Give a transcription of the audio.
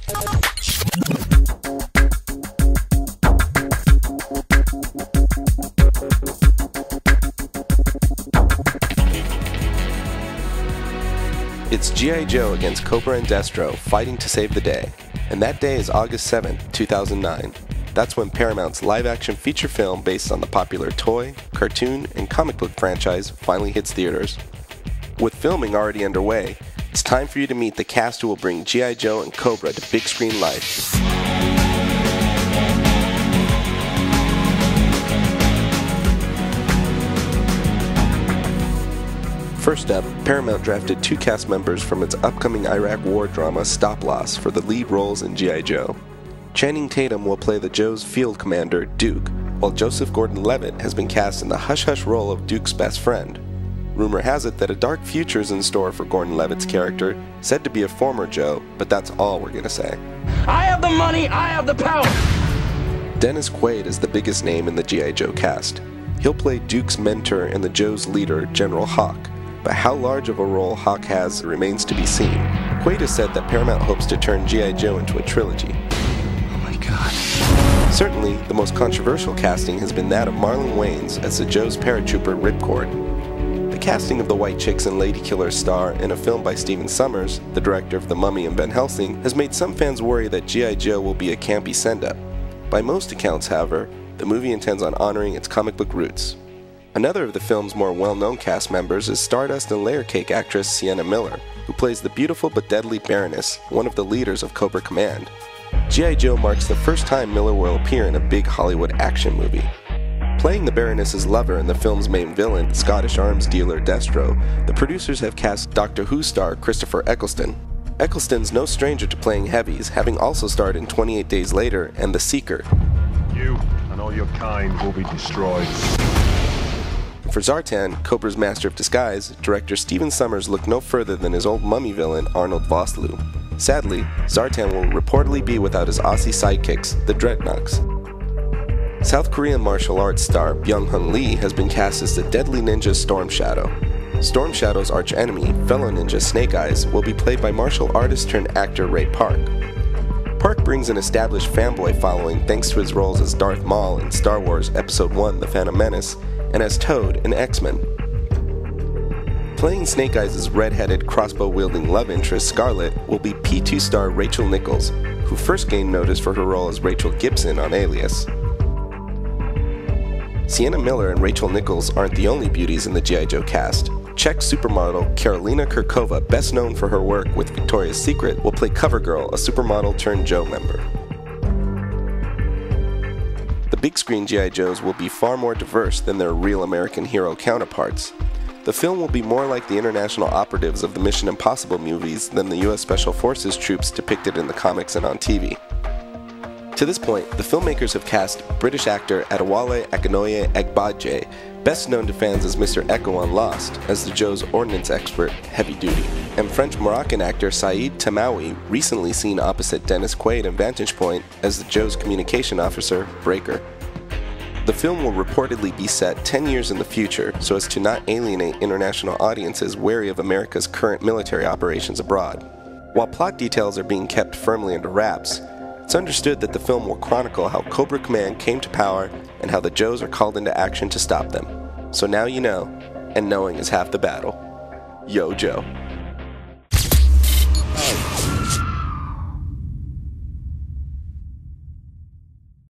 It's G.I. Joe against Cobra and Destro fighting to save the day, and that day is August 7, 2009. That's when Paramount's live-action feature film based on the popular toy, cartoon, and comic book franchise finally hits theaters. With filming already underway, it's time for you to meet the cast who will bring G.I. Joe and Cobra to big screen life. First up, Paramount drafted 2 cast members from its upcoming Iraq war drama Stop Loss for the lead roles in G.I. Joe. Channing Tatum will play the Joe's field commander, Duke, while Joseph Gordon-Levitt has been cast in the hush-hush role of Duke's best friend. Rumor has it that a dark future is in store for Gordon-Levitt's character, said to be a former Joe, but that's all we're gonna say. I have the money, I have the power! Dennis Quaid is the biggest name in the G.I. Joe cast. He'll play Duke's mentor and the Joe's leader, General Hawk. But how large of a role Hawk has remains to be seen. Quaid has said that Paramount hopes to turn G.I. Joe into a trilogy. Oh my god. Certainly, the most controversial casting has been that of Marlon Wayans as the Joe's paratrooper Ripcord. The casting of the White Chicks and Lady Killer star in a film by Stephen Sommers, the director of The Mummy and Van Helsing, has made some fans worry that G.I. Joe will be a campy send-up. By most accounts, however, the movie intends on honoring its comic book roots. Another of the film's more well-known cast members is Stardust and Layer Cake actress Sienna Miller, who plays the beautiful but deadly Baroness, one of the leaders of Cobra Command. G.I. Joe marks the first time Miller will appear in a big Hollywood action movie. Playing the Baroness's lover and the film's main villain, Scottish arms dealer Destro, the producers have cast Doctor Who star Christopher Eccleston. Eccleston's no stranger to playing heavies, having also starred in 28 Days Later and The Seeker. You and all your kind will be destroyed. For Zartan, Cobra's master of disguise, director Stephen Sommers looked no further than his old mummy villain Arnold Vosloo. Sadly, Zartan will reportedly be without his Aussie sidekicks, the Dreadnoks. South Korean martial arts star Byung-hun Lee has been cast as the deadly ninja Storm Shadow. Storm Shadow's archenemy, fellow ninja Snake Eyes, will be played by martial artist turned actor Ray Park. Park brings an established fanboy following thanks to his roles as Darth Maul in Star Wars Episode I The Phantom Menace, and as Toad in X-Men. Playing Snake Eyes' red-headed, crossbow-wielding love interest Scarlet will be P2 star Rachel Nichols, who first gained notice for her role as Rachel Gibson on Alias. Sienna Miller and Rachel Nichols aren't the only beauties in the G.I. Joe cast. Czech supermodel Karolina Kurkova, best known for her work with Victoria's Secret, will play CoverGirl, a supermodel-turned-Joe member. The big screen G.I. Joes will be far more diverse than their real American hero counterparts. The film will be more like the international operatives of the Mission Impossible movies than the U.S. Special Forces troops depicted in the comics and on TV. To this point, the filmmakers have cast British actor Adewale Akintoye Agbaje, best known to fans as Mr. Echo on Lost, as the Joe's ordnance expert, Heavy Duty, and French-Moroccan actor Saeed Tamawi, recently seen opposite Dennis Quaid in Vantage Point as the Joe's communication officer, Breaker. The film will reportedly be set 10 years in the future so as to not alienate international audiences wary of America's current military operations abroad. While plot details are being kept firmly under wraps, it's understood that the film will chronicle how Cobra Command came to power and how the Joes are called into action to stop them. So now you know, and knowing is half the battle. Yo, Joe.